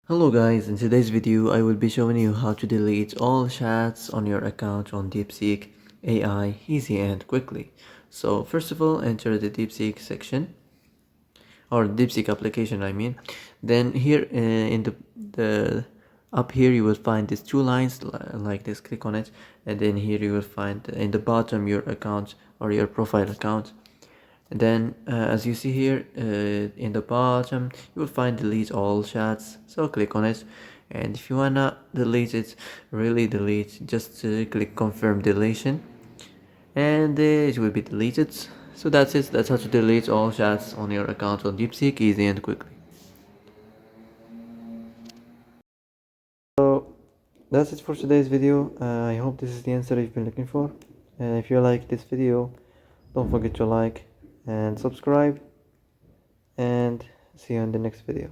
Hello guys, in today's video I will be showing you how to delete all chats on your account on Deepseek AI easy and quickly. So first of all, enter the Deepseek section or Deepseek application I mean. Then here in the up here you will find these two lines like this. Click on it, and then here you will find in the bottom your account or your profile account. And then as you see here in the bottom you will find delete all chats, so click on it, and if you wanna delete it, really delete, just click confirm deletion and it will be deleted. So that's it, that's how to delete all chats on your account on Deepseek easy and quickly. So that's it for today's video. I hope this is the answer you've been looking for. If you like this video, don't forget to like and subscribe, and see you in the next video.